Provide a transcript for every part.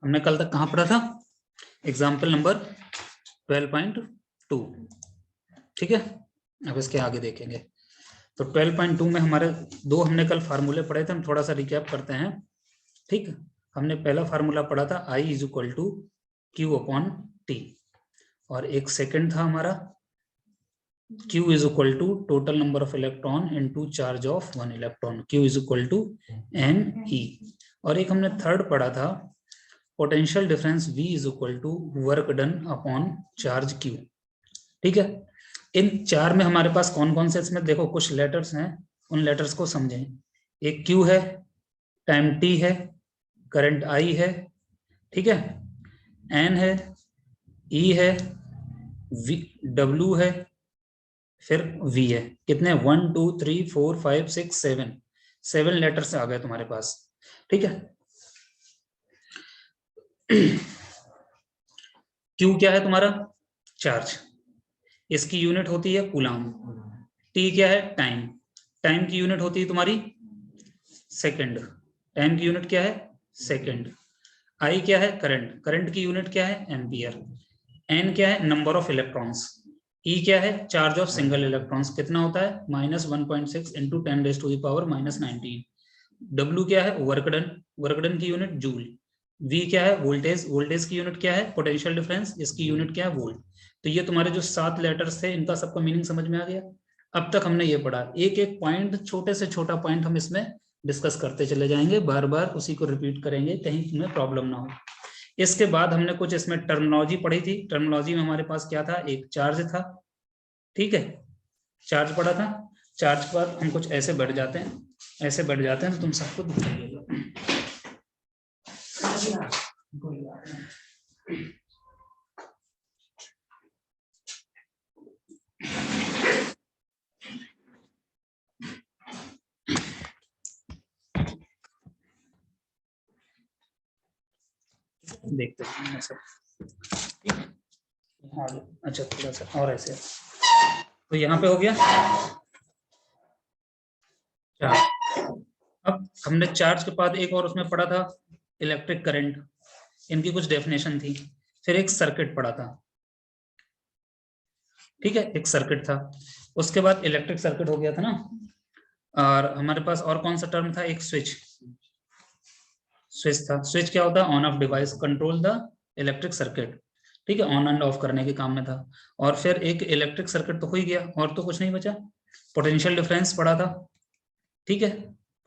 हमने कल तक कहाँ पढ़ा था? Example number 12.2। ठीक है, अब इसके आगे देखेंगे। तो 12.2 में हमारे दो हमने कल फार्मूले पढ़े थे, हम थोड़ा सा रिकैप करते हैं। ठीक, हमने पहला फार्मूला पढ़ा था I is equal to Q upon T, और एक सेकंड था हमारा Q is equal to total number of electron into charge of one electron, Q is equal to NE। और एक हमने थर्ड पढ़ा था potential difference V is equal to work done upon charge Q। ठीक है, इन चार में हमारे पास कौन कौन से, इसमें देखो कुछ लेटर्स हैं, उन लेटर्स को समझें। एक Q है, टाइम T है, करंट I है, ठीक है, N है, E है, W है, फिर V है। कितने? 1 2 3 4 5 6 7, 7 लेटर्स आ गए तुम्हारे पास। ठीक है, Q क्या है तुम्हारा? चार्ज, इसकी यूनिट होती है कूलाम। T क्या है? टाइम, टाइम की यूनिट होती है तुम्हारी सेकंड, टाइम की यूनिट क्या है? सेकंड। I क्या है? करंट, करंट की यूनिट क्या है? एम्पियर। N क्या है? Number of electrons. E क्या है? चार्ज ऑफ सिंगल इलेक्ट्रॉन्स, कितना होता है? -1.6 इंटू 10⁻⁻19। W क्या है? वर्क डन, वर्क डन की यूनिट जूल। V क्या है? वोल्टेज, वोल्टेज की यूनिट क्या है? पोटेंशियल डिफरेंस, इसकी यूनिट क्या है? वोल्ट। तो ये तुम्हारे जो 7 लेटर्स थे, इनका सबका मीनिंग समझ में आ गया। अब तक हमने ये पढ़ा, एक एक पॉइंट, छोटे से छोटा पॉइंट हम इसमें डिस्कस करते चले जाएंगे, बार बार उसी को रिपीट करेंगे, कहीं तुम्हें प्रॉब्लम ना हो। इसके बाद हमने कुछ इसमें टर्मिनोलॉजी पढ़ी थी। टर्मिनोलॉजी में हमारे पास क्या था? एक चार्ज था, ठीक है, चार्ज पढ़ा था। चार्ज के बाद हम कुछ ऐसे बढ़ जाते हैं, ऐसे बढ़ जाते हैं, तो तुम सबको दिखाइएगा। देखते हैं सब, ठीक है। अच्छा, थोड़ा सा और ऐसे, तो यहाँ पे हो गया चार्ज। अब हमने चार्ज के बाद एक और उसमें पढ़ा था इलेक्ट्रिक करंट, इनकी कुछ डेफिनेशन थी। फिर एक सर्किट पढ़ा था, ठीक है, एक सर्किट था। उसके बाद इलेक्ट्रिक सर्किट हो गया था ना। और हमारे पास और कौन सा टर्म था? एक स्विच, स्विच था। स्विच क्या होता है? On off device, control the electric circuit, ठीक है, ऑन एंड ऑफ करने के काम में था। और फिर एक इलेक्ट्रिक सर्किट तो हो ही गया, और तो कुछ नहीं बचा। पोटेंशियल डिफरेंस पढ़ा था, ठीक है,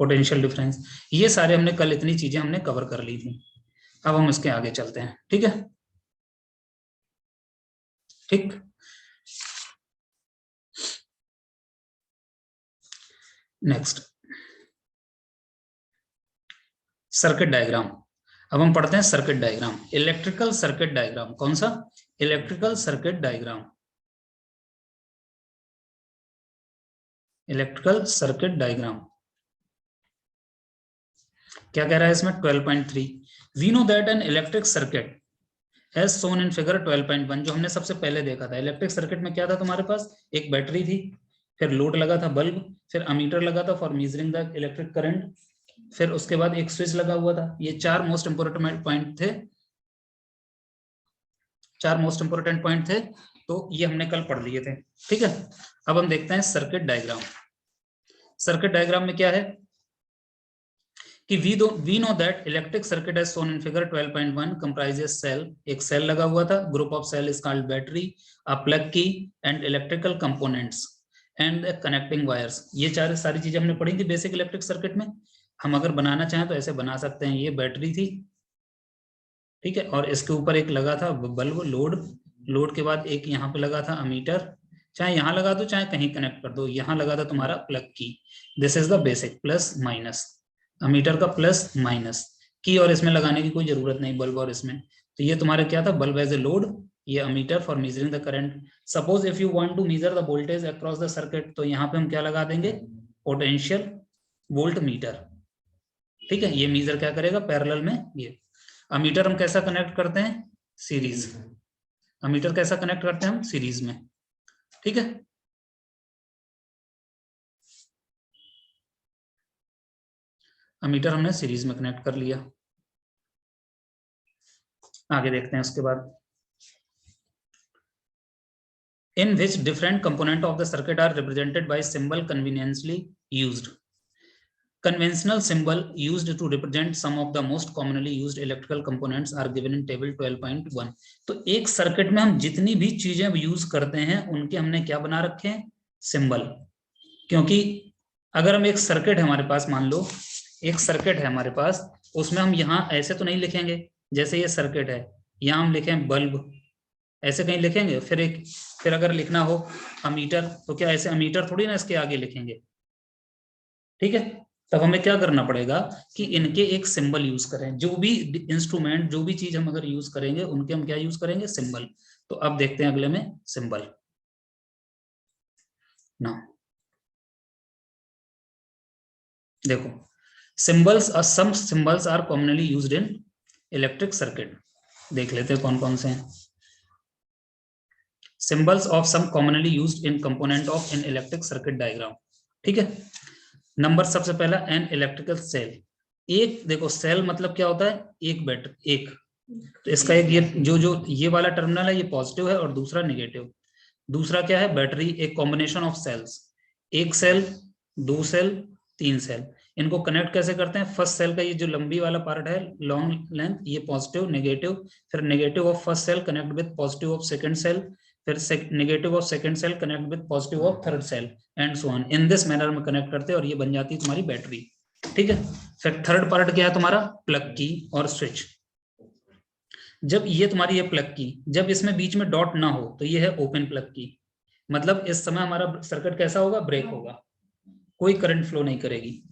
पोटेंशियल डिफरेंस। ये सारे हमने कल, इतनी चीजें हमने कवर कर ली थी। अब हम इसके आगे चलते हैं, ठीक है, ठीक। Next, circuit diagram. अब हम पढ़ते हैं circuit diagram, electrical circuit diagram. कौन सा? Electrical circuit diagram, electrical circuit diagram. क्या कह रहा है इसमें? 12.3, we know that an electric circuit as shown in figure 12.1, जो हमने सबसे पहले देखा था। इलेक्ट्रिक सर्किट में क्या था तुम्हारे पास? एक बैटरी थी, फिर लोड लगा था बल्ब, फिर अमीटर लगा था for measuring the electric current, फिर उसके बाद एक स्विच लगा हुआ था। ये चार मोस्ट इंपोर्टेंट पॉइंट थे, चार मोस्ट इंपोर्टेंट पॉइंट थे। तो ये हमने कल पढ़ लिए थे, ठीक है। अब हम देखते हैं सर्किट डायग्राम। सर्किट डायग्राम में क्या है कि we know that electric circuit as shown in figure 12.1 comprises cell, एक सेल लगा हुआ था, group of cell is called battery, a plug की and electrical components and connecting wires. ये चार सारी चीजें हमने पढ़ी थी बेसिक इलेक्ट्रिक सर्किट में। हम अगर बनाना चाहें तो ऐसे बना सकते हैं। ये बैटरी थी, ठीक है, और इसके ऊपर एक लगा था बल्ब, लोड, लोड के बाद एक यहाँ पे लगा था अमीटर, चाहे यहाँ लगा दो चाहे कहीं कनेक्ट कर दो। यहाँ लगा था तुम्हारा प्लग की, this is the basic, plus minus, ammeter का प्लस माइनस की, और इसमें लगाने की कोई जरूरत नहीं बल्ब और इसमें। तो ये तुम्हारा क्या था? बल्ब एज ए लोड, ये ammeter for measuring the current. Suppose if you want to measure the voltage across the circuit, तो यहाँ पे हम क्या लगा देंगे? पोटेंशियल वोल्ट मीटर, ठीक है। ये मीजर क्या करेगा? पैरेलल में। ये अमीटर हम कैसा कनेक्ट करते हैं? सीरीज। अमीटर कैसा कनेक्ट करते हैं हम? सीरीज में, ठीक है। अमीटर हमने सीरीज में कनेक्ट कर लिया। आगे देखते हैं उसके बाद, in which different component of the circuit are represented by symbol conveniently used. Conventional symbol used to represent some of the most commonly used electrical components are given in table 12.1. तो एक circuit में हम जितनी भी चीजें use करते हैं उनके हमने क्या बना रखे हैं, सिंबल। क्योंकि अगर हम एक सर्किट है हमारे पास, मान लो एक सर्किट है हमारे पास, उसमें हम यहाँ ऐसे तो नहीं लिखेंगे, जैसे ये सर्किट है यहाँ हम लिखें बल्ब, ऐसे कहीं लिखेंगे। फिर अगर लिखना हो अमीटर, तो क्या ऐसे अमीटर थोड़ी ना इसके आगे लिखेंगे, ठीक है। तब हमें क्या करना पड़ेगा कि इनके एक सिंबल यूज करें। जो भी इंस्ट्रूमेंट, जो भी चीज हम अगर यूज करेंगे उनके हम क्या यूज करेंगे, सिंबल। तो अब देखते हैं अगले में सिंबल ना, देखो symbols, some symbols are commonly used in electric circuit. देख लेते हैं कौन कौन से हैं। Symbols of some commonly used in component of in electric circuit diagram, ठीक है। नंबर सबसे पहला एन इलेक्ट्रिकल सेल। एक देखो सेल मतलब क्या होता है, एक बैटरी, एक, तो इसका एक ये जो ये वाला टर्मिनल है ये पॉजिटिव है और दूसरा नेगेटिव। दूसरा क्या है, बैटरी, एक कॉम्बिनेशन ऑफ सेल्स, एक सेल, दो सेल, तीन सेल। इनको कनेक्ट कैसे करते हैं, फर्स्ट सेल का ये जो लंबी वाला पार्ट है, लॉन्ग लेंथ, ये पॉजिटिव नेगेटिव, फिर negative of first cell connect with positive of second cell, फिर negative of second cell connect with positive of third cell, and so on. In this manner में connect करते हैं और ये बन जाती है तुम्हारी बैटरी, ठीक है। फिर थर्ड पार्ट क्या है तुम्हारा, प्लग की और स्विच। जब ये तुम्हारी ये प्लग की, जब इसमें बीच में डॉट ना हो तो ये है ओपन प्लग की, मतलब इस समय हमारा सर्किट कैसा होगा, ब्रेक होगा, कोई करंट फ्लो नहीं करेगी।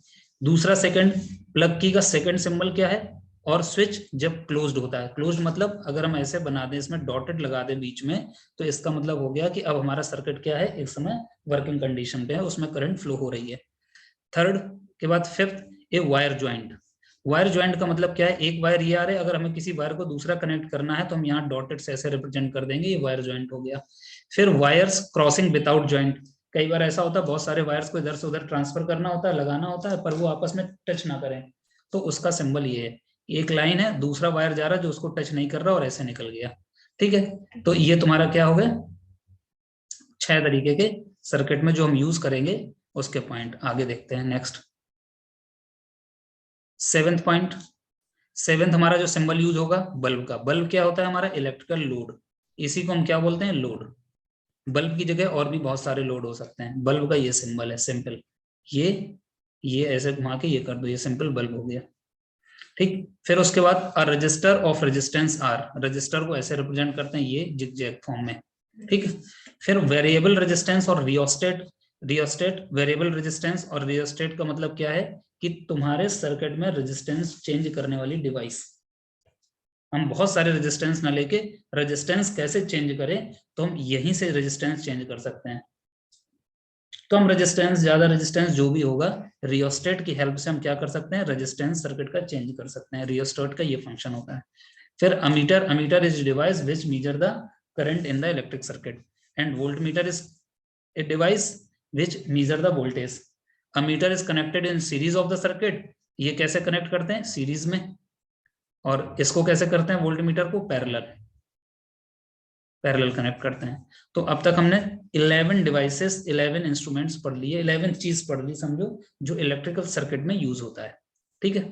दूसरा सेकंड प्लग की का सेकंड सिंबल क्या है, और स्विच जब क्लोज्ड होता है, क्लोज्ड मतलब अगर हम ऐसे बना दें, इसमें डॉटेड लगा दें बीच में, तो इसका मतलब हो गया कि अब हमारा सर्किट क्या है, एक समय वर्किंग कंडीशन पे है, उसमें करंट फ्लो हो रही है। थर्ड के बाद fifth, a wire joint. Wire joint का मतलब क्या है, एक वायर ये आ रहा है, अगर हमें किसी वायर को दूसरा कनेक्ट करना है तो हम यहाँ डॉटेड से ऐसे रिप्रेजेंट कर देंगे, ये वायर ज्वाइंट हो गया। फिर वायर्स क्रॉसिंग विदाउट ज्वाइंट। कई बार ऐसा होता है बहुत सारे वायर्स को इधर से उधर ट्रांसफर करना होता है, लगाना होता है, पर वो आपस में टच ना करें, तो उसका सिंबल ये है, एक लाइन है, दूसरा वायर जा रहा है जो उसको टच नहीं कर रहा और ऐसे निकल गया, ठीक है। तो ये तुम्हारा क्या हो गया, 6 तरीके के सर्किट में जो हम यूज करेंगे उसके पॉइंट। आगे देखते हैं नेक्स्ट, सेवेंथ पॉइंट। सेवेंथ हमारा जो सिंबल यूज होगा बल्ब का। बल्ब क्या होता है हमारा, इलेक्ट्रिकल लोड, इसी को हम क्या बोलते हैं, लोड। बल्ब की जगह और भी बहुत सारे लोड हो सकते हैं, बल्ब का ये सिंबल है सिंपल, ये ऐसे घुमा के ये कर दो, ये सिंपल बल्ब हो गया, ठीक। फिर उसके बाद a resistor of resistance R, resistor को ऐसे रिप्रेजेंट करते हैं ये जिगजैग फॉर्म में, ठीक है। फिर वेरिएबल रेजिस्टेंस और रियोस्टेट। रियोस्टेट, वेरिएबल रेजिस्टेंस और रियोस्टेट का मतलब क्या है कि तुम्हारे सर्किट में रेजिस्टेंस चेंज करने वाली डिवाइस। हम बहुत सारे रेजिस्टेंस ना लेके रेजिस्टेंस कैसे चेंज करें, तो हम यहीं से रेजिस्टेंस चेंज कर सकते हैं। तो हम रेजिस्टेंस, ज्यादा रेजिस्टेंस जो भी होगा, रियोस्टेट की हेल्प से हम क्या कर सकते हैं, रेजिस्टेंस सर्किट का चेंज कर सकते हैं। रियोस्टेट का ये फंक्शन होता है। फिर ammeter, ammeter is device which measure the current in the electric circuit, and voltmeter is a device which major the voltage. Ammeter is connected in series of the circuit, ये कैसे connect करते हैं, series में। और इसको कैसे करते हैं, वोल्टमीटर को पैरेलल कनेक्ट करते हैं। तो अब तक हमने 11 डिवाइसेस, 11 इंस्ट्रूमेंट्स पढ़ लिए, 11 चीज पढ़ ली समझो, जो इलेक्ट्रिकल सर्किट में यूज होता है, ठीक है।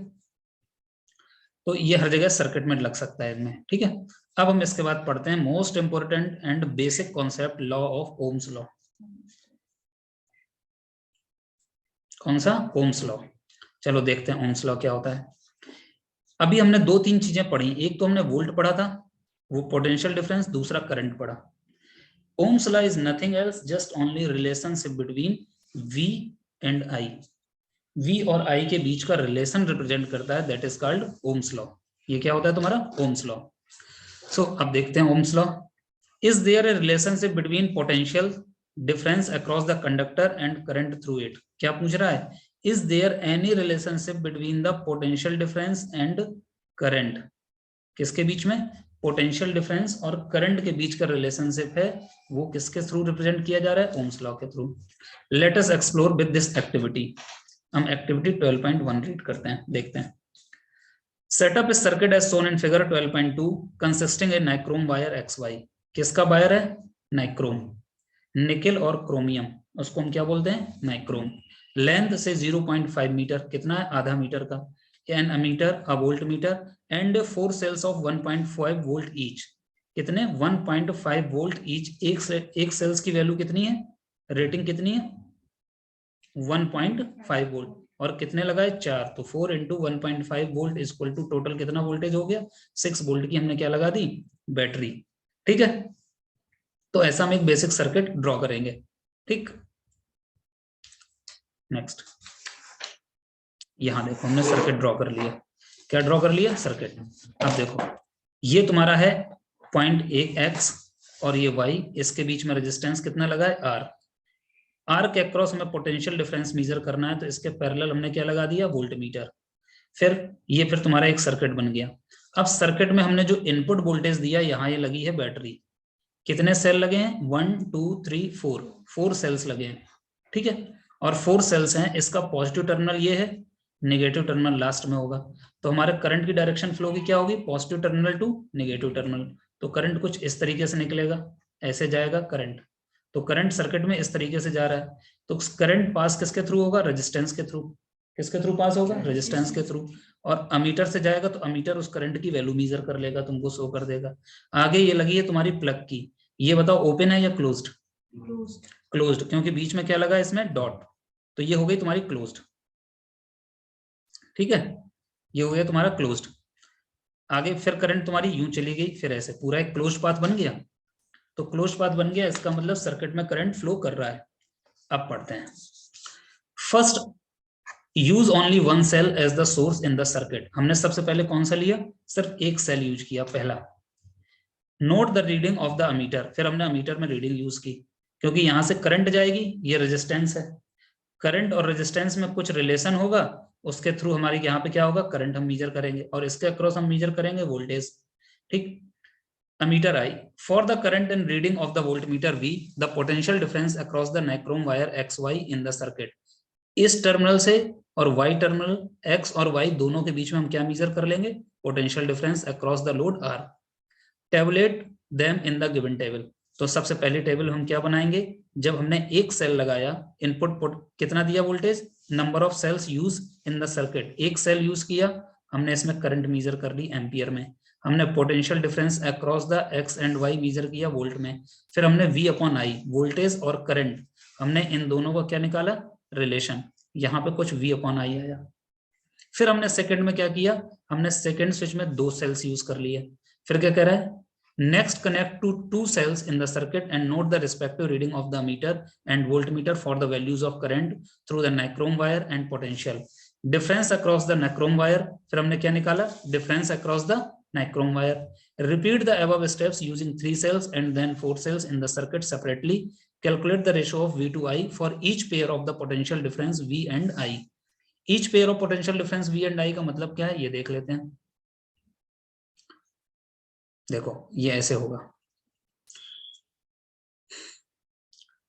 तो ये हर जगह सर्किट में लग सकता है इनमें, ठीक है। अब हम इसके बाद पढ़ते हैं most important and basic concept, law of Ohm's law. कौन सा, ओम्स लॉ। चलो देखते हैं ओम्स लॉ क्या होता है। अभी हमने 2-3 चीजें पढ़ी, एक तो हमने वोल्ट पढ़ा था, वो पोटेंशियल डिफरेंस, दूसरा करंट पढ़ा। Ohm's law is nothing else, just only relationship between V and I. V और I के बीच का रिलेशन रिप्रेजेंट करता है, that is called Ohm's law. ये क्या होता है तुम्हारा, ओम्स लॉ। सो अब देखते हैं Ohm's law. Is there a relationship between potential difference across the conductor and current through it. क्या पूछ रहा है, is there any relationship between the potential difference and current, किसके बीच में, पोटेंशियल डिफरेंस और करंट के बीच का रिलेशनशिप है, वो किसके थ्रू रिप्रेजेंट किया जा रहा है, ओम्स लॉ के थ्रू। Let us explore with this activity. हम एक्टिविटी 12.1 रीड करते हैं, देखते हैं। Setup is circuit as shown in figure 12.2 consisting a nichrome wire XY। किसका वायर है? नाइक्रोम, निकेल और क्रोमियम, उसको हम क्या बोलते हैं? नाइक्रोम। लेंथ से 0.5 मीटर, कितना है? आधा मीटर का। An ammeter, a voltmeter, and 4 cells of 1.5 volt each. कितने? 1.5 वोल्ट ईच। एक सेल्स की वैल्यू कितनी है? रेटिंग कितनी है? 1.5 वोल्ट। और कितने लगाए? 4। तो 4 into 1.5 volt is equal to total कितना वोल्टेज हो गया? 6 वोल्ट की हमने क्या लगा दी? बैटरी। ठीक है, तो ऐसा हम एक बेसिक सर्किट ड्रॉ करेंगे। ठीक, नेक्स्ट। यहां देखो हमने सर्किट ड्रॉ कर लिया। क्या ड्रॉ कर लिया? सर्किट। अब देखो ये तुम्हारा है पॉइंट ए एक्स और ये वाई, इसके बीच में रेजिस्टेंस कितना लगा है? आर। आर के अक्रॉस हमें पोटेंशियल डिफरेंस मेजर करना है, तो इसके पैरेलल हमने क्या लगा दिया? Volt meter. फिर तुम्हारा एक सर्किट बन गया। अब सर्किट में हमने जो इनपुट वोल्टेज दिया, यहाँ ये लगी है बैटरी। कितने सेल लगे हैं? 1 2 3 4, 4 सेल्स लगे हैं। ठीक है, और 4 सेल्स हैं। इसका पॉजिटिव टर्मिनल ये है, नेगेटिव टर्मिनल लास्ट में होगा। तो हमारे करंट की डायरेक्शन फ्लो की क्या होगी? Positive terminal to negative terminal. तो करंट कुछ इस तरीके से निकलेगा, ऐसे जाएगा करंट। तो करंट सर्किट में इस तरीके से जा रहा है। तो करंट पास किसके थ्रू होगा? रेजिस्टेंस के थ्रू। किसके थ्रू पास होगा? रेजिस्टेंस के थ्रू। और अमीटर से जाएगा तो अमीटर उस करंट की वैल्यू मेजर कर लेगा, तुमको शो कर देगा। आगे ये लगी है तुम्हारी प्लग की। ये बताओ ओपन है या क्लोज्ड? क्लोज्ड, क्योंकि बीच में क्या लगा है? इसमें डॉट। तो ये हो गई तुम्हारी क्लोज्ड। ठीक है, ये हो गया तुम्हारा क्लोज्ड। आगे फिर करंट तुम्हारी यूं चली गई, फिर ऐसे पूरा एक क्लोज्ड पाथ बन गया। तो क्लोज्ड पाथ बन गया, इसका मतलब सर्किट में करंट फ्लो कर रहा है। अब पढ़ते हैं। First, use only one cell as the source in the circuit. हमने सबसे पहले कौन सा लिया? सिर्फ एक सेल यूज किया, पहला। Note the reading of the ammeter. फिर हमने अमीटर में रीडिंग यूज की, क्योंकि यहां से करंट जाएगी, ये रेजिस्टेंस है। करंट और रेजिस्टेंस में कुछ रिलेशन होगा, उसके थ्रू हमारी यहाँ पे क्या होगा? करंट हम मीजर करेंगे, और इसके अक्रॉस हम मीजर करेंगे वोल्टेज। ठीक, ammeter I. For the current and reading of the voltmeter V, the potential difference across the nichrome wire XY in the circuit. इस टर्मिनल से और Y टर्मिनल X और Y दोनों के बीच में हम क्या मेजर कर लेंगे? Potential difference across the load R. Tablet them in the given table. तो सबसे पहले टेबल हम क्या बनाएंगे? जब हमने एक सेल लगाया, इनपुट कितना दिया voltage? Number of cells use in the circuit. एक सेल यूज किया, हमने इसमें करंट मेजर कर ली एम्पियर में। हमने potential difference across the X and Y measure किया वोल्ट में। फिर हमने V अपॉन I, वोल्टेज और करंट, हमने इन दोनों का क्या निकाला? रिलेशन। यहाँ पे कुछ V अपॉन I आया। फिर हमने सेकंड में क्या किया? हमने सेकंड स्विच में 2 सेल्स यूज कर लिए। फिर क्या कह रहा है? Next connect to 2 cells in the circuit and note the respective reading of the meter and voltmeter for the values of current through the nichrome wire and potential. Difference across the nichrome wire, फिर हमने क्या निकाला? Difference across the nichrome wire. Repeat the above steps using 3 cells and then 4 cells in the circuit separately. Calculate the ratio of V to I for each pair of the potential difference V and I. Each pair of potential difference V and I का मतलब क्या है? ये देख लेते हैं। देखो ये ऐसे होगा।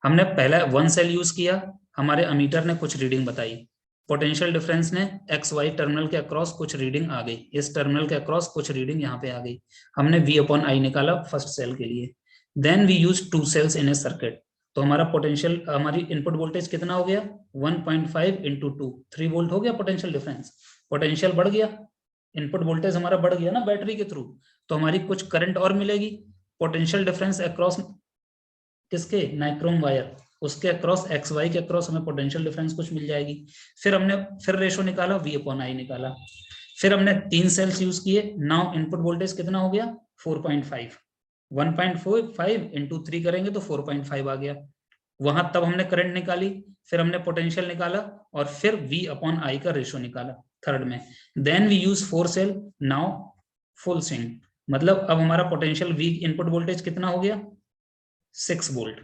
हमने पहला 1 सेल यूज किया, हमारे अमीटर ने कुछ रीडिंग बताई। पोटेंशियल डिफरेंस ने एक्स वाई टर्मिनल के अक्रॉस कुछ रीडिंग आ गई, इस टर्मिनल के अक्रॉस कुछ रीडिंग यहाँ पे आ गई। हमने V अपॉन I निकाला फर्स्ट सेल के लिए। Then we use 2 cells in a circuit. तो हमारा पोटेंशियल, हमारी इनपुट वोल्टेज कितना हो गया? 1.5 इंटू 2, 3 वोल्ट हो गया पोटेंशियल डिफरेंस। पोटेंशियल बढ़ गया, इनपुट वोल्टेज हमारा बढ़ गया ना बैटरी के थ्रू, तो हमारी कुछ करंट और मिलेगी। पोटेंशियल डिफरेंस अक्रॉस किसके? नाइक्रोम वायर, उसके अक्रॉस एक्स वाई के अक्रॉस हमें पोटेंशियल डिफरेंस कुछ मिल जाएगी। फिर हमने फिर रेशो निकाला, V अपॉन I निकाला। फिर हमने 3 सेल्स यूज किए। नाउ इनपुट वोल्टेज कितना हो गया? 4.5। 1.45 इंटू 3 करेंगे तो 4.5 आ गया। वहां तब हमने करंट निकाली, फिर हमने पोटेंशियल निकाला, और फिर V अपॉन I का रेशो निकाला थर्ड में। Then we use 4 cell. Now full swing, मतलब अब हमारा पोटेंशियल V इनपुट वोल्टेज कितना हो गया? 6 वोल्ट,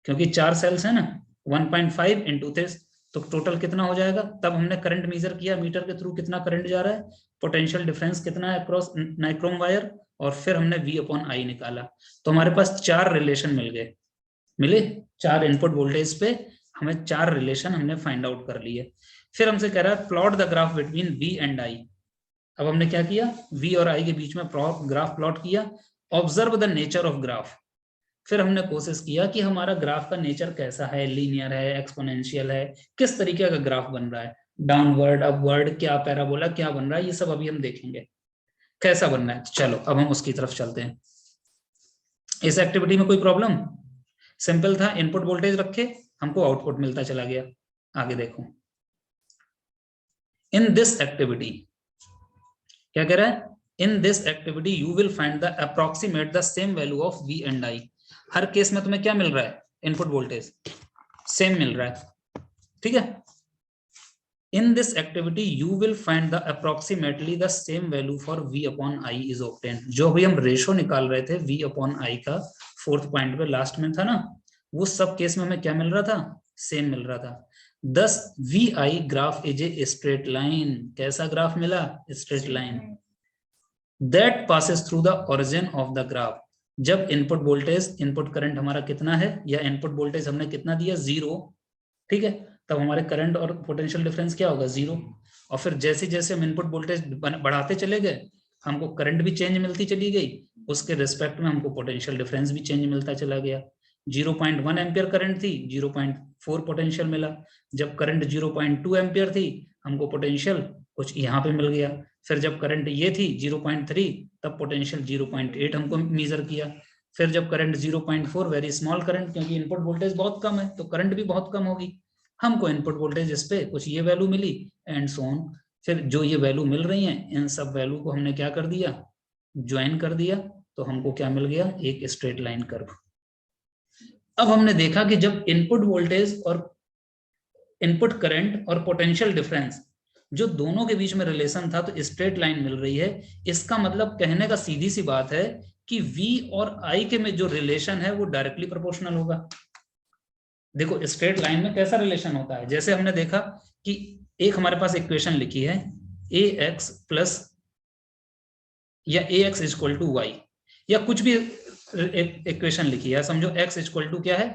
क्योंकि 4 सेल्स है ना। 1.5 इंटू 3, तो टोटल कितना हो जाएगा? तब हमने करंट मेजर किया मीटर के थ्रू, कितना करंट जा रहा है, पोटेंशियल डिफरेंस कितना है अक्रॉस नाइक्रोम वायर, और फिर हमने V अपॉन I निकाला। तो हमारे पास 4 रिलेशन मिल गए, मिले 4 इनपुट वोल्टेज पे हमें 4 रिलेशन हमने फाइंड आउट कर लिए। फिर हमसे कह रहा है plot the graph between V and I। अब हमने क्या किया, v और i के बीच में ग्राफ प्लॉट किया, observe the nature of graph. फिर हमने कोशिश किया कि हमारा ग्राफ का नेचर कैसा है, लीनियर है, एक्सपोनेंशियल है, किस तरीके का ग्राफ बन रहा है, डाउनवर्ड, अपवर्ड, क्या पैराबोला, क्या बन रहा है, ये सब अभी हम देखेंगे कैसा बन रहा है। चलो अब हम उसकी तरफ चलते हैं। इस एक्टिविटी में कोई प्रॉब्लम? सिंपल था, इनपुट वोल्टेज रखे, हमको आउटपुट मिलता चला गया। आगे देखो, इन दिस एक्टिविटी क्या कह रहा है, इन this activity you will find the approximate the same value of v and i। Her case में तुम्हें क्या मिल रहा है, इनपुट वोल्टेज सेम मिल रहा है, ठीक है। In this activity, you will find the approximately the same value for v upon i is obtained। जो भी हम रेशो निकाल रहे थे v upon i का, फोर्थ पॉइंट पे लास्ट में था ना, वो सब केस में हमें क्या मिल रहा था, सेम मिल रहा था। Thus vi graph is a straight line. कैसा ग्राफ मिला, straight line. That passes through the origin of the graph। जब इनपुट वोल्टेज, इनपुट करंट हमारा कितना है, या इनपुट वोल्टेज हमने कितना दिया, 0, ठीक है, तब हमारे करंट और पोटेंशियल डिफरेंस क्या होगा, 0। और फिर जैसे जैसे हम इनपुट वोल्टेज बढ़ाते चले गए, हमको करंट भी चेंज मिलती चली गई, उसके रिस्पेक्ट में हमको पोटेंशियल डिफरेंस भी चेंज मिलता चला गया। 0.1 एम्पियर करंट थी, 0.4 पोटेंशियल मिला। जब करंट 0.2 एम्पियर थी, हमको पोटेंशियल कुछ यहाँ पे मिल गया। फिर जब करंट ये थी 0.3, तब पोटेंशियल 0.8 हमको मेजर किया। फिर जब करंट 0.4, वेरी स्मॉल करंट, क्योंकि इनपुट वोल्टेज बहुत कम है तो करंट भी बहुत कम होगी, हमको इनपुट वोल्टेज इस पे कुछ ये वैल्यू मिली, एंड सो ऑन। फिर जो ये वैल्यू मिल रही है, इन सब वैल्यू को हमने क्या कर दिया, ज्वाइन कर दिया, तो हमको क्या मिल गया, एक स्ट्रेट लाइन कर्व। अब हमने देखा कि जब इनपुट वोल्टेज और इनपुट करंट और पोटेंशियल डिफरेंस, जो दोनों के बीच में रिलेशन था, तो स्ट्रेट लाइन मिल रही है। इसका मतलब कहने का सीधी सी बात है कि v और i के में जो रिलेशन है वो डायरेक्टली प्रोपोर्शनल होगा। देखो स्ट्रेट लाइन में कैसा रिलेशन होता है, जैसे हमने देखा कि एक हमारे पास इक्वेशन लिखी है ax प्लस या ax इक्वल टू y, या कुछ भी इक्वेशन लिखी है, समझो x इक्वल टू क्या है,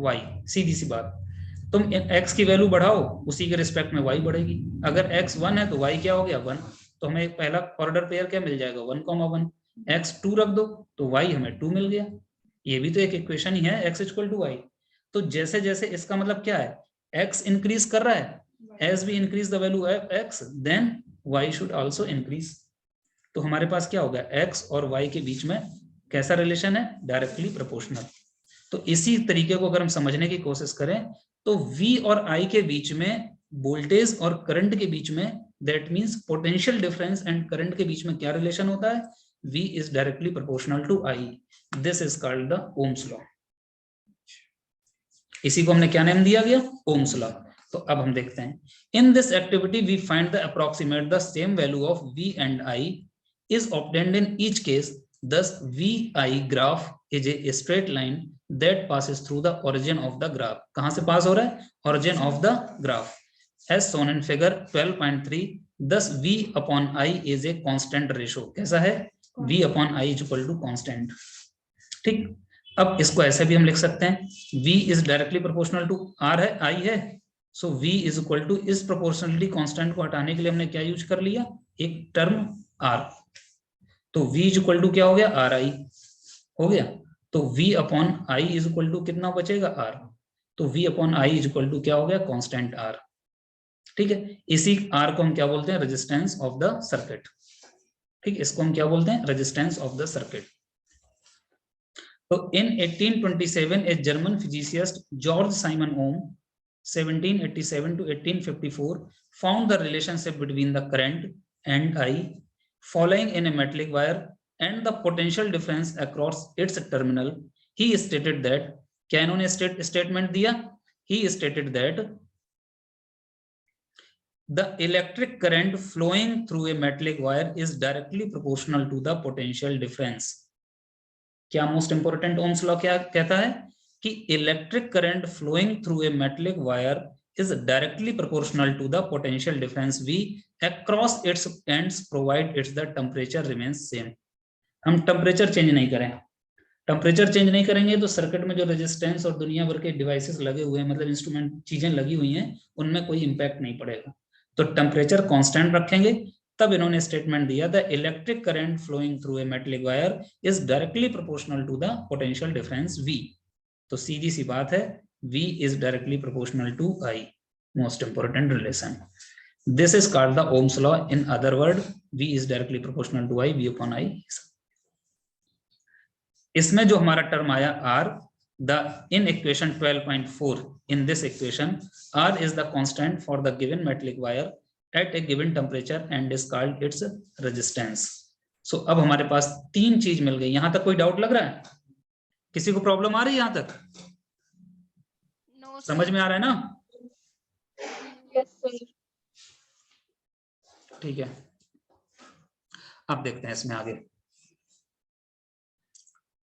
y। सीधी सी बात, तुम x की वैल्यू बढ़ाओ, उसी के रिस्पेक्ट में y बढ़ेगी। अगर x 1 है तो y क्या हो गया, 1। तो हमें पहला ऑर्डर पेयर क्या मिल जाएगा, 1,1। x 2 रख दो तो y हमें 2 मिल गया। ये भी तो एक इक्वेशन ही है, x इक्वल टू y। तो जैसे जैसे, इसका मतलब क्या है, x इंक्रीज कर रहा है, as we increase the value of x then y should also increase। तो हमारे पास क्या हो गया, x और y के बीच में कैसा रिलेशन है, डायरेक्टली प्रोपोर्शनल। तो इसी तरीके को अगर हम समझने की कोशिश करें, तो v और i के बीच में, वोल्टेज और करंट के बीच में, that means potential difference and current के बीच में क्या रिलेशन होता है, v is directly proportional to i। This is called the Ohm's law. इसी को हमने क्या नाम दिया गया, ओम्स लॉ। तो अब हम देखते हैं, in this activity we find the approximate the same value of v and i is obtained in each case। Thus vi graph is a straight line that passes through the origin of the graph। कहां से पास हो रहा है, origin of the graph, as shown in figure 12.3। Thus v upon i is a constant ratio। कैसा है, v upon i is equal to constant। ठीक, अब इसको ऐसे भी हम लिख सकते हैं, v is directly proportional to r है, i है, सो v is equal to, इस प्रोपोर्शनलिटी कांस्टेंट को हटाने के लिए हमने क्या यूज कर लिया, एक टर्म r। तो v इज इक्वल टू क्या हो गया, आर आई हो गया। तो v upon I is equal to कितना बचेगा, r। तो v upon I is equal to क्या हो गया, कांस्टेंट r। ठीक है, इसी r को हम क्या बोलते हैं, रेजिस्टेंस ऑफ द सर्किट। ठीक, इसको हम क्या बोलते हैं, रेजिस्टेंस ऑफ द सर्किट। तो in 1827 a German physicist George Simon Ohm 1787 to 1854 found the relationship between the current and I following in a metallic wire and the potential difference across its terminal। He stated that, क्या इन्होंने statement दिया, he stated that the electric current flowing through a metallic wire is directly proportional to the potential difference। क्या most important Ohm's law क्या कहता है कि electric current flowing through a metallic wire is directly proportional to the potential difference V across its ends provided its the temperature remains same। हम temperature change नहीं करें, temperature change नहीं करेंगे तो सर्किट में जो रेजिस्टेंस और दुनिया भर के डिवाइसेस लगे हुए हैं, मतलब इंस्ट्रूमेंट चीजें लगी हुई हैं, उनमें कोई इंपैक्ट नहीं पड़ेगा। तो टेम्परेचर कांस्टेंट रखेंगे तब इन्होंने स्टेटमेंट दिया the electric current flowing through a metallic wire is directly proportional to the potential difference V। तो सीधी सी बात है, V is directly proportional to I, most important relation. This is called the Ohm's law, in other word V is directly proportional to I, V upon I। इसमें जो हमारा term आया R, the in equation 12.4 in this equation R is the constant for the given metallic wire at a given temperature and is called its resistance। So अब हमारे पास तीन चीज मिल गई। यहां तक कोई डाउट लग रहा है? किसी को प्रॉब्लम आ रही है यहां तक? No, समझ में आ रहा है ना? yes, sir. ठीक है, अब देखते हैं इसमें आगे।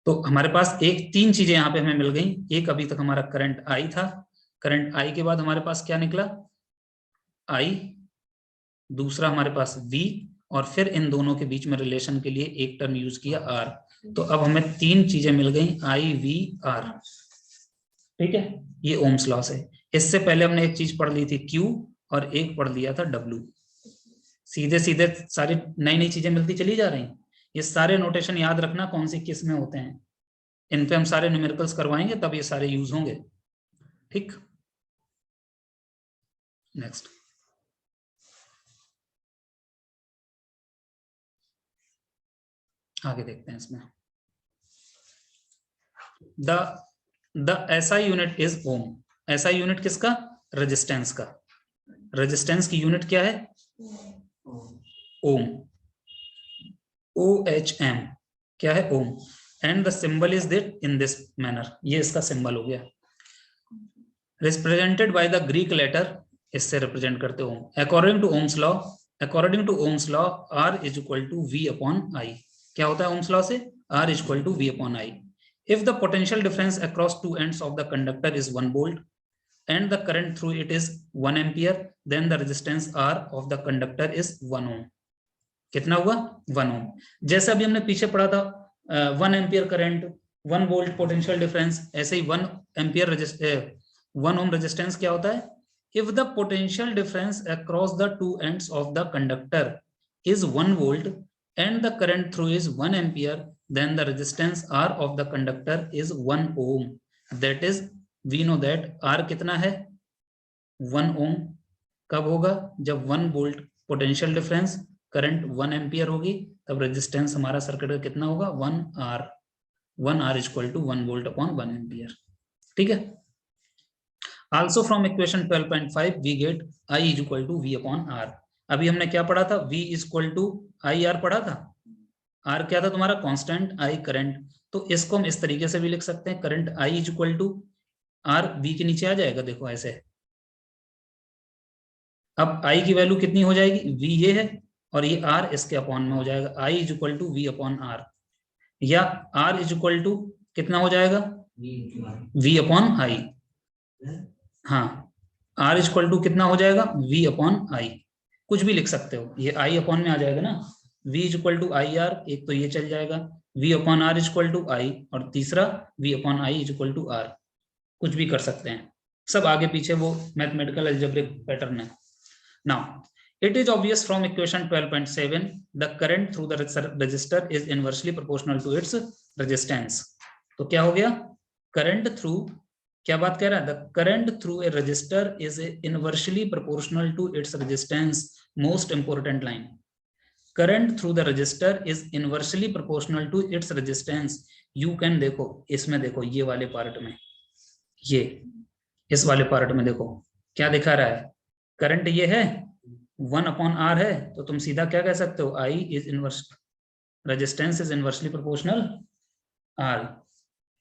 तो हमारे पास तीन चीजें यहाँ पे हमें मिल गई। एक अभी तक हमारा करंट I था, करंट I के बाद हमारे पास क्या निकला? I, दूसरा हमारे पास V, और फिर इन दोनों के बीच में रिलेशन के लिए एक टर्म यूज किया R। तो अब हमें तीन चीजें मिल गई, I, V, R। ठीक है, ये ओम्स लॉ से। इससे पहले हमने एक चीज पढ़ ली थी Q, और एक पढ़ लिया था W। सीधे सीधे सारी नई नई चीजें मिलती चली जा रही। ये सारे नोटेशन याद रखना कौन सी किस में होते हैं, इन पे हम सारे न्यूमेरिकल्स करवाएंगे तब ये सारे यूज होंगे। ठीक, नेक्स्ट। आगे देखते हैं इसमें। The SI unit is ohm. SI unit किसका? रेजिस्टेंस का। रेजिस्टेंस की यूनिट क्या है? ओम। OHM क्या है? Ohm. And the symbol is this in this manner, ये इसका सिंबल हो गया। Represented by the Greek letter, इससे रिप्रेजेंट करते हो। According to Ohm's law, R is equal to V upon I। क्या होता है ओम्स लॉ से? R is equal to V upon I। If the potential difference across two ends of the conductor is 1 volt and the current through it is 1 ampere, then the resistance R of the conductor is 1 ohm। कितना हुआ? 1 ohm। जैसे अभी हमने पीछे पढ़ा था 1 ampere current, 1 volt potential difference, ऐसे ही 1 ampere 1 ohm resistance क्या होता है? If the potential difference across the two ends of the conductor is 1 volt and the current through is 1 ampere, then the resistance R of the conductor is 1 ohm। That is, we know that R कितना है? 1 ohm। कब होगा? जब 1 volt potential difference, current 1 ampere होगी, तब resistance हमारा circuit का कितना होगा? 1R। 1R is equal to 1 volt upon 1 ampere। ठीक है। Also from equation 12.5 we get I is equal to V upon R। अभी हमने क्या पढ़ा था? V is equal to IR पढ़ा था। R क्या था तुम्हारा? Constant, I current. तो इसको हम इस तरीके से भी लिख सकते हैं, current I is equal to R, V के नीचे आ जाएगा, देखो ऐसे। अब I की वैल्यू कितनी हो जाएगी? V ये है, और ये R इसके अपॉन में हो जाएगा। I is equal to V upon R, या R is equal to कितना हो जाएगा? V upon I। हाँ, R is equal to कितना हो जाएगा? V upon I। कुछ भी लिख सकते हो, ये I अपॉन में आ जाएगा ना। V is equal to IR, एक तो ये चल जाएगा। V upon R is equal to I, और तीसरा V upon I is equal to R। कुछ भी कर सकते हैं, सब आगे पीछे वो मैथमेटिकल अलजेब्रिक पैटर्न है। Now, it is obvious from equation 12.7 the current through the resistor is inversely proportional to its resistance। तो क्या हो गया? करंट थ्रू, क्या बात कह रहा है? The current through a resistor is inversely proportional to its resistance। Most important line, current through the resistor is inversely proportional to its resistance। You can देखो, इसमें देखो, ये वाले पार्ट में, ये इस वाले पार्ट में देखो क्या दिखा रहा है? करंट ये है, 1 अपॉन R है, तो तुम सीधा क्या कह सकते हो? I is inverse, resistance is inversely proportional R।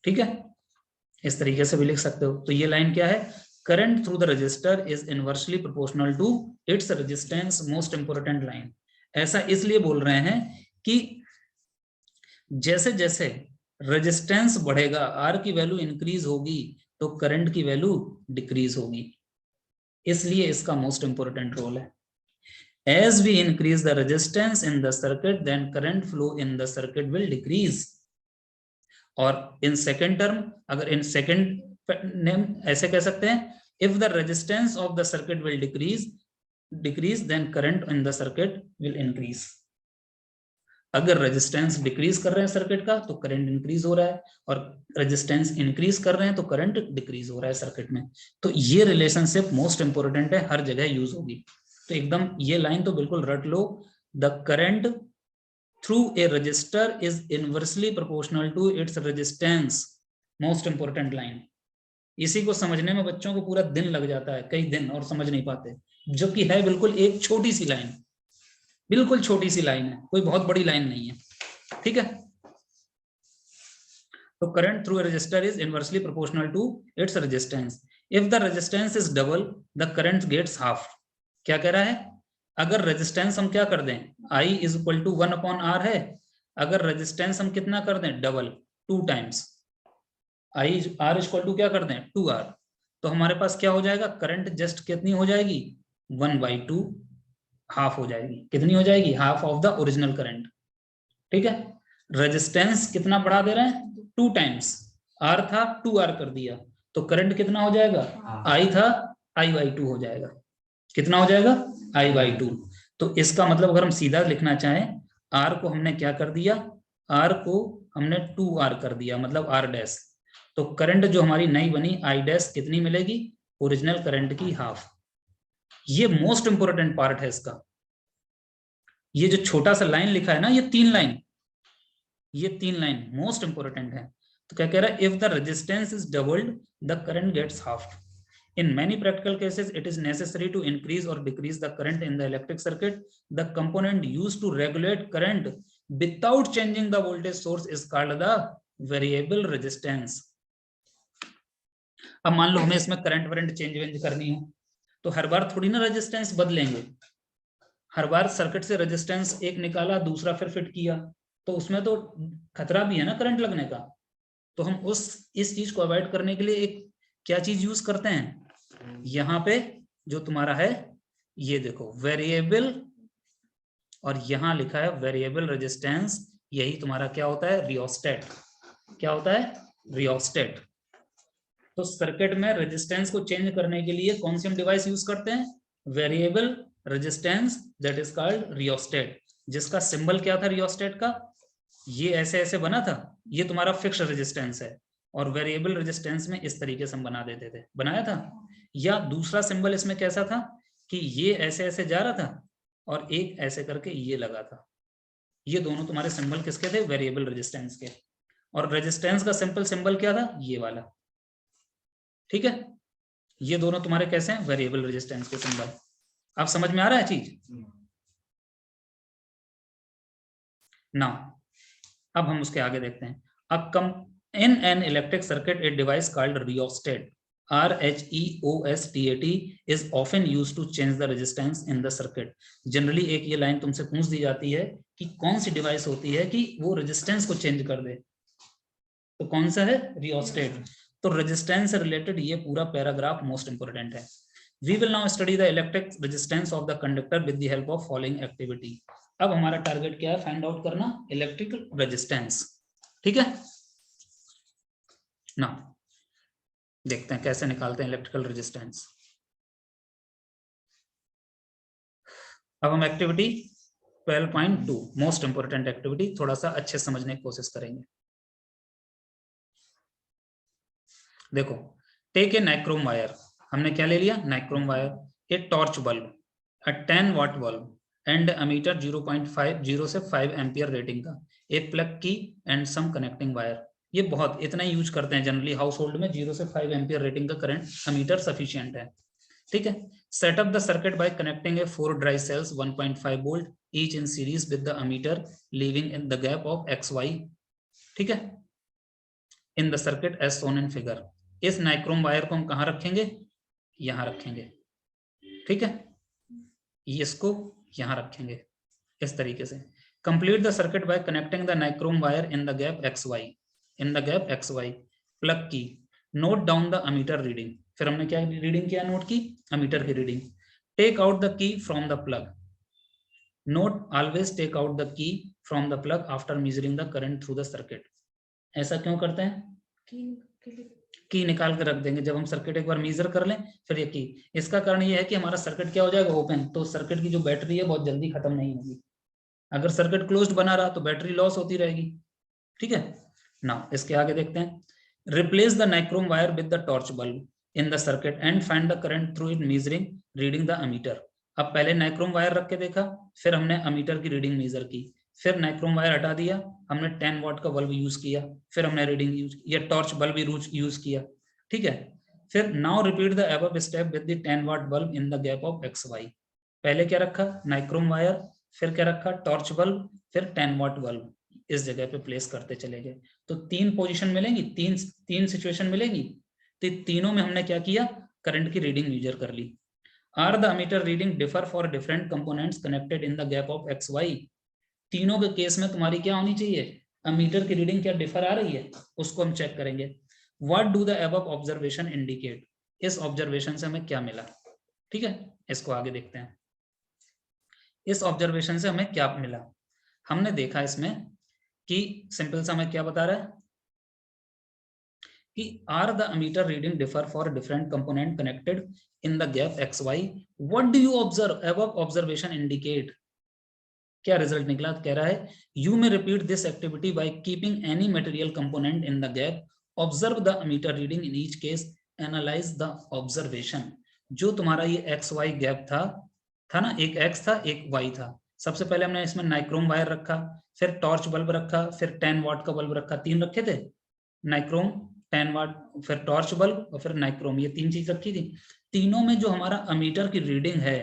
ठीक है, इस तरीके से भी लिख सकते हो। तो ये लाइन क्या है? Current through the resistor is inversely proportional to its resistance. Most important line. ऐसा इसलिए बोल रहे हैं कि जैसे जैसे रेजिस्टेंस बढ़ेगा, R की वैल्यू इंक्रीज होगी, तो करंट की वैल्यू डिक्रीज होगी। इसलिए इसका मोस्ट इंपोर्टेंट रोल है। As we increase the resistance in the circuit, then current flow in the circuit will decrease। और in second term, अगर in second नेम ऐसे कह सकते हैं, if the resistance of the circuit will decrease, decrease then current in the circuit will increase. अगर resistance decrease कर रहे हैं सर्किट का तो करंट इंक्रीज हो रहा है, और रेजिस्टेंस इंक्रीज कर रहे हैं तो करंट डिक्रीज हो रहा है सर्किट में। तो ये रिलेशनशिप मोस्ट इंपोर्टेंट है, हर जगह यूज होगी। तो एकदम ये लाइन तो बिल्कुल रट लो, the current through a resistor is inversely proportional to its resistance. Most important line, इसी को समझने में बच्चों को पूरा दिन लग जाता है, कई दिन, और समझ नहीं पाते, जो कि है बिल्कुल एक छोटी सी लाइन, बिल्कुल छोटी सी लाइन है, कोई बहुत बड़ी लाइन नहीं है, ठीक है। तो current through a resistor is inversely proportional to its resistance. If the resistance is double the current gets half. क्या कह रहा है, अगर रेजिस्टेंस हम क्या कर दें, I is equal to 1/R है, अगर रेजिस्टेंस हम कितना कर दें, double, 2 times, I R equal to क्या कर दें, 2R, तो हमारे पास क्या हो जाएगा, करंट जस्ट कितनी हो जाएगी, 1/2, हाफ हो जाएगी। कितनी हो जाएगी, half of the original current, ठीक है। रेजिस्टेंस कितना बढ़ा दे रहे हैं, 2 टाइम्स, R था 2R कर दिया, तो करंट कितना हो जाएगा, I था I/2 हो जाएगा। कितना हो जाएगा, I/2। तो इसका मतलब अगर हम सीधा लिखना चाहें, R को हमने क्या कर दिया, R को हमने 2R कर दिया, मतलब R डैश, तो करंट जो हमारी नई बनी I डैश कितनी मिलेगी, ओरिजिनल करंट की हाफ। ये मोस्ट इंपोर्टेंट पार्ट है इसका। ये जो छोटा सा लाइन लिखा है ना, ये 3 लाइन, ये 3 लाइन मोस्ट इंपोर्टेंट है। तो क्या कह रहा है, if the resistance is doubled the current gets half. In many practical cases, it is necessary to increase or decrease the current in the electric circuit. The component used to regulate current without changing the voltage source is called the variable resistance. अब मान लो हमें इसमें current warrant change करनी हो, तो हर बार थोड़ी ना resistance बदलेंगे, हर बार सर्किट से रेजिस्टेंस एक निकाला, दूसरा फिर फिट किया, तो उसमें तो खतरा भी है ना करंट लगने का। तो हम इस चीज को अवॉइड करने के लिए एक क्या चीज यूज करते हैं, यहां पे जो तुम्हारा है ये देखो वेरिएबल, और यहां लिखा है वेरिएबल रेजिस्टेंस, यही तुम्हारा क्या होता है, रियोस्टेट। क्या होता है, रियोस्टेट। तो सर्किट में रेजिस्टेंस को चेंज करने के लिए कौन सी हम डिवाइस यूज करते हैं, variable resistance, that is called rheostat. जिसका सिंबल क्या था रियोस्टेट का, ये ऐसे ऐसे बना था, ये तुम्हारा फिक्स रेजिस्टेंस है, और वेरिएबल रेजिस्टेंस में इस तरीके से हम बना देते थे, बनाया था। या दूसरा सिंबल इसमें कैसा था कि ये ऐसे ऐसे जा रहा था और एक ऐसे करके ये लगा था, ये दोनों तुम्हारे सिंबल किसके थे, वेरिएबल रेजिस्टेंस के। और रेजिस्टेंस का सिंपल सिंबल क्या था, ये वाला, ठीक है। ये दोनों तुम्हारे कैसे हैं, वेरिएबल रेजिस्टेंस के सिंबल। आप समझ में आ रहा है चीज ना। अब हम उसके आगे देखते हैं। अब come in an electric circuit a device called rheostat, RHEOSTAT is often used to change the resistance in the circuit. Generally एक ये लाइन तुमसे पूछ दी जाती है कि कौन सी डिवाइस होती है कि वो रेजिस्टेंस को चेंज कर दे, तो कौन सा है, रियोस्टेट। तो रेजिस्टेंस से रिलेटेड ये पूरा पैराग्राफ मोस्ट इंपोर्टेंट है। We will now study the electric resistance of the conductor with the help of following activity. अब हमारा टारगेट क्या है, फाइंड आउट करना इलेक्ट्रिकल रेजिस्टेंस, ठीक है ना। देखते हैं कैसे निकालते हैं इलेक्ट्रिकल रेजिस्टेंस। अब हम एक्टिविटी 12.2 मोस्ट इंपोर्टेंट एक्टिविटी थोड़ा सा अच्छे समझने की कोशिश करेंगे। देखो, टेक ए नाइक्रोम वायर, हमने क्या ले लिया, nichrome wire, a torch bulb, a 10 watt bulb and ammeter 0.50 से 5 एम्पियर रेटिंग का, ए प्लग की एंड सम कनेक्टिंग वायर। ये बहुत इतना ही यूज करते हैं जनरली हाउस होल्ड में, 0 से 5 एम्पियर रेटिंग का करंट अमीटर सफिशिएंट है, ठीक है। Setup the circuit by connecting a 4 dry cells 1.5 volt each in series with the ammeter leaving in the gap of XY, ठीक है, in the circuit as shown in figure. इस nichrome wire को हम कहाँ रखेंगे, यहां रखेंगे, ठीक है, इसको यहां रखेंगे इस तरीके से। Complete the circuit by connecting the nichrome wire in the gap XY, in the gap XY। Plug key, note down the ammeter reading, फिर हमने क्या रीडिंग किया, नोट की अमीटर की reading. Take out the key from the plug, note always take out the key from the plug after measuring the current through the circuit. ऐसा क्यों करते हैं, की निकाल के रख देंगे जब हम सर्किट एक बार मेजर कर लें, फिर ये की। इसका कारण ये है कि हमारा सर्किट क्या हो जाएगा, ओपन, तो सर्किट की जो बैटरी है बहुत जल्दी खत्म नहीं होगी। अगर सर्किट क्लोज्ड बना रहा तो बैटरी लॉस होती रहेगी। ठीक है ना, इसके आगे देखते हैं। Replace the nichrome wire with the torch bulb in the circuit and find the current through it measuring reading the ammeter. अब पहले नाइक्रोम वायर रख के देखा, फिर हमने अमीटर की रीडिंग मेजर की, फिर नाइक्रोम वायर हटा दिया, हमने 10 वाट का बल्ब यूज किया, फिर हमने रीडिंग यूज या टॉर्च बल्ब यूज किया। ठीक है, फिर now repeat the above step with the 10 watt bulb in the gap of X Y. पहले क्या रखा, नाइक्रोम वायर, फिर क्या रखा, टॉर्च बल्ब, फिर 10 वाट बल्ब, इस जगह पे प्लेस करते चले गए। तो 3 पोजीशन मिलेंगी, तीन सिचुएशन मिलेगी। तो तीनों में हमने क्या किया, करंट की रीडिंग मेजर कर ली। Are the ammeter reading differ for different components connected in the gap of X Y. तीनों के केस में तुम्हारी क्या होनी चाहिए, अमीटर की रीडिंग क्या डिफर आ रही है, उसको हम चेक करेंगे। What do the above observation indicate, इस ऑब्जर्वेशन से हमें क्या मिला। ठीक है, इसको आगे देखते हैं। इस ऑब्जर्वेशन से हमें क्या मिला, हमने देखा इसमें कि सिंपल सा हमें क्या बता रहा है कि are the ammeter reading differ for different component connected in the gap X Y. What do you observe, above observation indicate, क्या रिजल्ट निकला, कह रहा है you may repeat this activity by keeping any material component in the gap, observe the ammeter reading in each case, analyse the observation. जो तुम्हारा ये x Y gap था ना, एक एक्स था एक वाई था। सबसे पहले हमने इसमें नाइक्रोम वायर रखा, फिर टॉर्च बल्ब रखा, फिर 10 वाट का बल्ब रखा, 3 रखे थे, नाइक्रोम, 10 वाट, फिर टॉर्च बल्ब और फिर नाइक्रोम, ये 3 चीज रखी थी। तीनों में जो हमारा अमीटर की रीडिंग है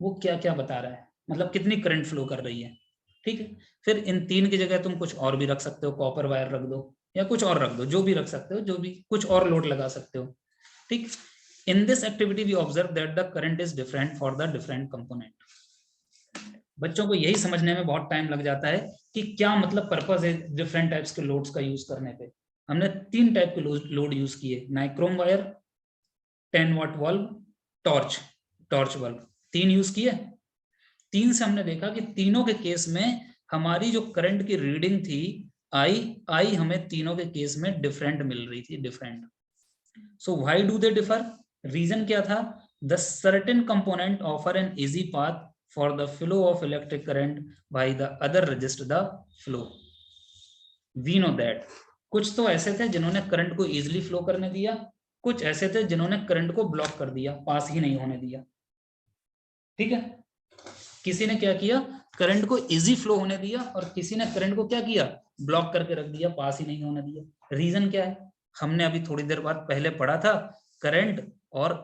वो क्या क्या बता रहा है, मतलब कितनी करंट फ्लो कर रही है। ठीक है, फिर इन 3 की जगह तुम कुछ और भी रख सकते हो, कॉपर वायर रख दो या कुछ और रख दो, जो भी रख सकते हो, जो भी कुछ और लोड लगा सकते हो। ठीक, in this activity we observe that the current is different for the different component. बच्चों को यही समझने में बहुत टाइम लग जाता है कि क्या मतलब पर्पस है डिफरेंट टाइप्स के लोड्स का यूज करने पे। हमने 3 टाइप के लोड यूज किए, nichrome wire, 10 watt bulb, torch bulb, 3 use किए। 3 से हमने देखा कि तीनों के केस में हमारी जो करंट की रीडिंग थी आई हमें तीनों के केस में डिफरेंट मिल रही थी, different. So why do they differ, reason क्या था, the certain component offer an easy path for the flow of electric current while the other resist the flow. We know that, कुछ तो ऐसे थे जिन्होंने करंट को इजीली फ्लो करने दिया, कुछ ऐसे थे जिन्होंने करंट को ब्लॉक कर दिया, पास ही नहीं होने दिया। ठीक है, किसी ने क्या किया, करंट को इजी फ्लो होने दिया, और किसी ने करंट को क्या किया, ब्लॉक करके रख दिया, पास ही नहीं होने दिया। रीजन क्या है, हमने अभी थोड़ी देर बाद पहले पढ़ा था, करंट और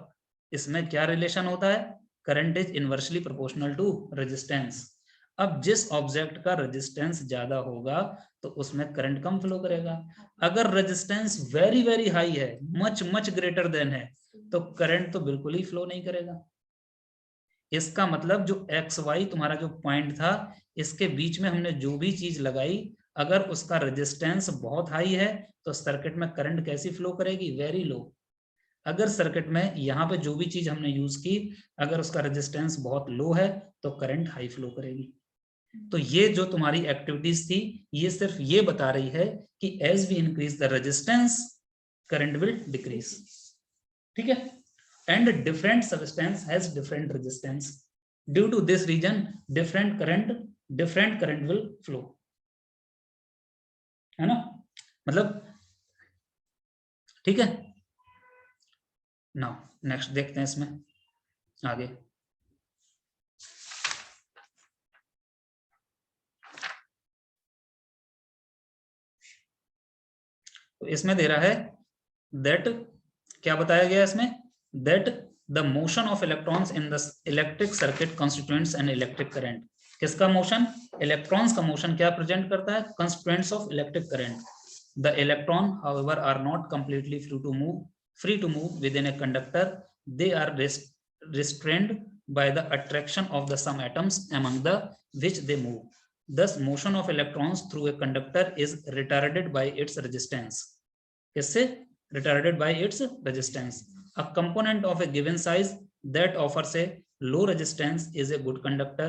इसमें क्या रिलेशन होता है, current is inversely proportional to resistance. अब जिस ऑब्जेक्ट का रेजिस्टेंस ज्यादा होगा तो उसमें करंट कम फ्लो करेगा। अगर रेजिस्टेंस वेरी वेरी हाई है, मच मच ग्रेटर देन है, तो करंट तो बिल्कुल ही फ्लो नहीं करेगा। इसका मतलब जो एक्स वाई तुम्हारा जो पॉइंट था, इसके बीच में हमने जो भी चीज लगाई, अगर उसका रेजिस्टेंस बहुत हाई है तो सर्किट में करंट कैसी फ्लो करेगी, वेरी लो। अगर सर्किट में यहाँ पे जो भी चीज हमने यूज की, अगर उसका रेजिस्टेंस बहुत लो है तो करंट हाई फ्लो करेगी। तो ये जो तुम्हारी एक्टिविटीज थी, ये सिर्फ ये बता रही है कि as we increase the resistance current will decrease. ठीक है, and different substance has different resistance. Due to this reason, different current will flow, है ना, मतलब ठीक है। नाउ नेक्स्ट देखते हैं इसमें आगे। तो इसमें दे रहा है that, क्या बताया गया इसमें, that the motion of electrons in the electric circuit constitutes an electric current। किसका मोशन, इलेक्ट्रॉन्स का मोशन क्या प्रेजेंट करता है, constituents of electric current। The electron however are not completely free to move within a conductor, they are restrained by the attraction of the some atoms among the which they move, thus motion of electrons through a conductor is retarded by its resistance। इससे retarded by its resistance। A component of a given size that offers a low resistance is a good conductor।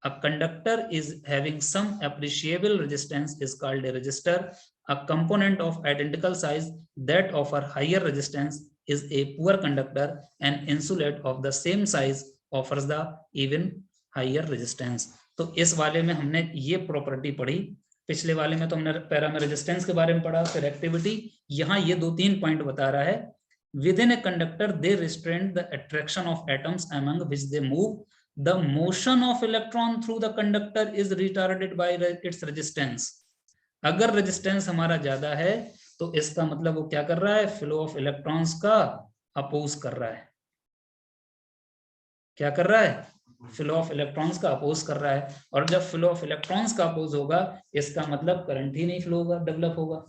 A conductor is having some appreciable resistance is called a resistor। a component of identical size that offer higher resistance is a poor conductor and insulate of the same size offers the even higher resistance। तो इस वाले में हमने ये property पढ़ी, पिछले वाले में तो हमने पैरा में रेजिस्टेंस के बारे में पढ़ा, फिर एक्टिविटी। यहाँ ये 2-3 पॉइंट बता रहा है। Within a conductor they restrain the attraction of atoms among which they move. The motion of electron through the conductor is retarded by its resistance। अगर रेजिस्टेंस हमारा ज्यादा है तो इसका मतलब वो क्या कर रहा है, फ्लो ऑफ इलेक्ट्रॉन्स का अपोज कर रहा है। क्या कर रहा है, फ्लो ऑफ इलेक्ट्रॉन्स का अपोज कर रहा है। और जब फ्लो ऑफ इलेक्ट्रॉन्स का अपोज होगा इसका मतलब करंट ही नहीं फ्लो होगा, डेवलप होगा।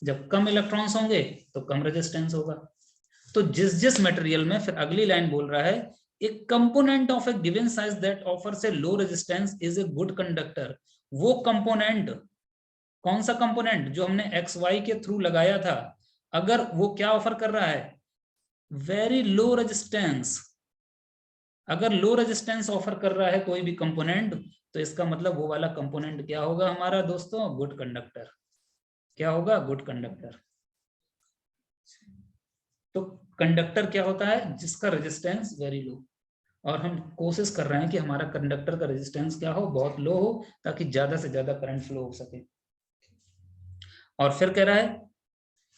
जब कम इलेक्ट्रॉन्स होंगे तो कम रेजिस्टेंस होगा। तो जिस मटेरियल में, फिर अगली लाइन बोल रहा है, एक component of A given size that offers A low resistance is a good conductor. वो कंपोनेंट, कौन सा कंपोनेंट, जो हमने एक्स वाई के थ्रू लगाया था, अगर वो क्या ऑफर कर रहा है, वेरी लो रेजिस्टेंस। अगर लो रेजिस्टेंस ऑफर कर रहा है कोई भी कंपोनेंट, तो इसका मतलब वो वाला कंपोनेंट क्या होगा हमारा दोस्तों, गुड कंडक्टर। क्या होगा, गुड कंडक्टर। तो कंडक्टर क्या होता है, जिसका रेजिस्टेंस वेरी लो। और हम कोशिश कर रहे हैं कि हमारा कंडक्टर का रेजिस्टेंस क्या हो, बहुत लो हो, ताकि ज्यादा से ज्यादा करंट फ्लो हो सके। और फिर कह रहा है,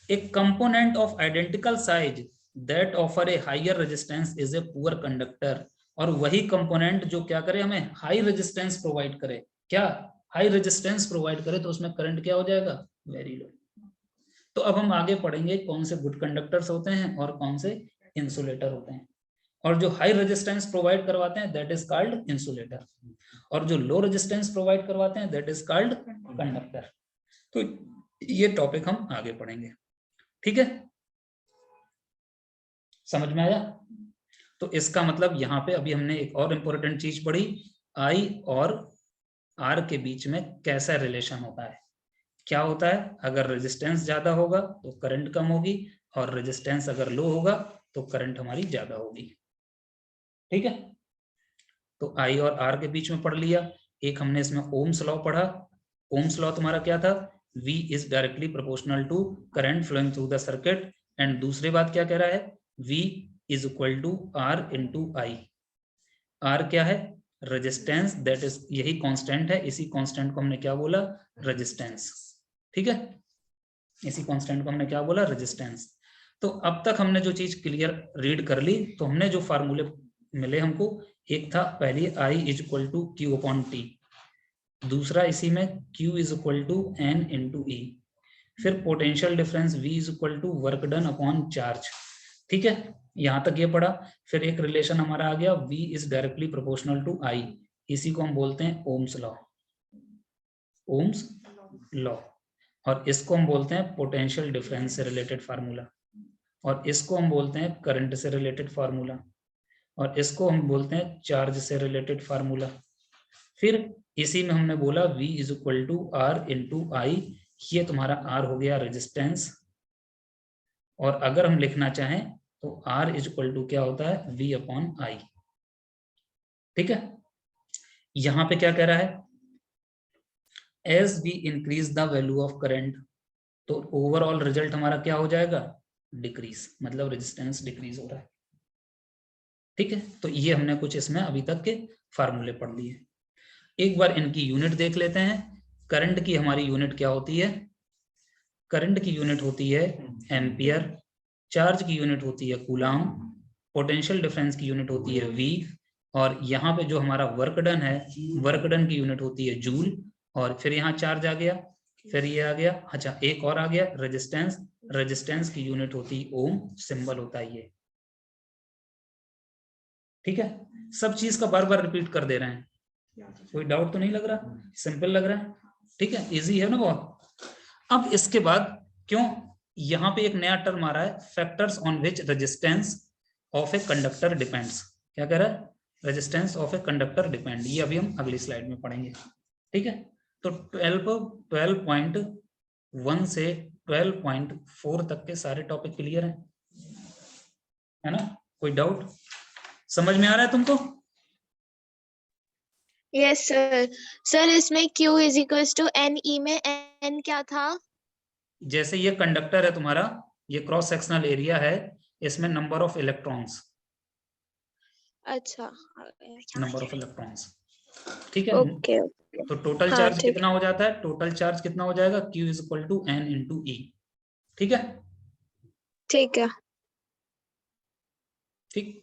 एक component of identical size that offer a higher resistance is a poor conductor. और वही कंपोनेंट जो क्या करे, हमें हाई रेजिस्टेंस प्रोवाइड करे। क्या हाई रेजिस्टेंस प्रोवाइड करे तो उसमें करंट क्या हो जाएगा, वेरी लो। तो अब हम आगे पढ़ेंगे कौन से गुड कंडक्टर्स होते हैं और कौन से इंसुलेटर होते हैं। और जो हाई रेजिस्टेंस प्रोवाइड करवाते हैं दैट इज कॉल्ड इंसुलेटर, और जो लो रेजिस्टेंस प्रोवाइड करवाते हैं दैट इज कॉल्ड कंडक्टर। तो ये टॉपिक हम आगे पढ़ेंगे, ठीक है, समझ में आया। तो इसका मतलब यहाँ पे अभी हमने एक और इम्पोर्टेंट चीज पढ़ी, आई और आर के बीच में कैसा रिलेशन होता है। क्या होता है, अगर रेजिस्टेंस ज्यादा होगा तो करंट कम होगी, और रेजिस्टेंस अगर लो होगा तो करंट हमारी ज्यादा होगी, ठीक है। तो आई और आर के बीच में पढ़ लिया। एक हमने इसमें ओम्स लॉ पढ़ा। ओम्स लॉ तुम्हारा क्या था, V is directly proportional to current flowing through the circuit। And दूसरी बात क्या कह रहा है, V is equal to R into I। R क्या है, रेजिस्टेंस, दैट इज, यही कांस्टेंट है, इसी कांस्टेंट को हमने क्या बोला, रेजिस्टेंस, ठीक है। इसी कांस्टेंट को हमने क्या बोला, रेजिस्टेंस। तो अब तक हमने जो चीज क्लियर रीड कर ली, तो हमने जो फार्मूले मिले हमको, एक था पहली I is equal to Q upon T, दूसरा इसी में Q is equal to N into E, फिर potential difference V is equal to work done upon charge, ठीक है, यहां तक ये पढ़ा। फिर एक रिलेशन हमारा आ गया, V is directly proportional to I, इसी को हम बोलते हैं ओम्स लॉ, ओम्स लॉ। और इसको हम बोलते हैं पोटेंशियल डिफरेंस से रिलेटेड फार्मूला, और इसको हम बोलते हैं करंट से रिलेटेड फार्मूला, और इसको हम बोलते हैं चार्ज से रिलेटेड फार्मूला। फिर इसी में हमने बोला V is equal to R into I, ये तुम्हारा R हो गया रेजिस्टेंस, और अगर हम लिखना चाहें तो R इज इक्वल टू क्या होता है, V अपॉन I, ठीक है। यहां पे क्या कह रहा है, as we increase the value of current, तो ओवरऑल रिजल्ट हमारा क्या हो जाएगा, डिक्रीज, मतलब रेजिस्टेंस डिक्रीज हो रहा है, ठीक है। तो ये हमने कुछ इसमें अभी तक के फार्मूले पढ़ लिए। एक बार इनकी यूनिट देख लेते हैं। करंट की हमारी यूनिट क्या होती है, करंट की यूनिट होती है एम्पियर, चार्ज की यूनिट होती है कूलाम, पोटेंशियल डिफरेंस की यूनिट होती है V, और यहाँ पे जो हमारा वर्क डन है, वर्क डन की यूनिट होती है जूल, और फिर यहाँ चार्ज आ गया, फिर ये आ गया, अच्छा एक और आ गया रेजिस्टेंस, रेजिस्टेंस की यूनिट होती ओम, सिंबल होता है ये, ठीक है। सब चीज का बार बार रिपीट कर दे रहे हैं, कोई डाउट तो नहीं लग रहा, सिंपल लग रहा है, ठीक है, इजी है ना बहुत। अब इसके बाद क्यों, यहाँ पे एक नया टर्म आ रहा है, factors on which resistance of a conductor depends. क्या कह रहा है, resistance of a conductor depend, ये अभी हम अगली स्लाइड में पढ़ेंगे, ठीक है। तो 12.1 से 12.4 तक के सारे टॉपिक क्लियर है ना, कोई डाउट, समझ में आ रहा है तुमको? Yes sir. सर इसमें Q is equal to N E में N क्या था? जैसे ये कंडक्टर है तुम्हारा, ये क्रॉस सेक्शनल एरिया है, इसमें नंबर ऑफ इलेक्ट्रॉन्स, अच्छा नंबर ऑफ इलेक्ट्रॉन्स, ठीक है। ओके तो टोटल हाँ चार्ज ठीक कितना हो जाता है, टोटल चार्ज कितना हो जाएगा, Q is equal to N into E, ठीक है। ठीक है। ठीक।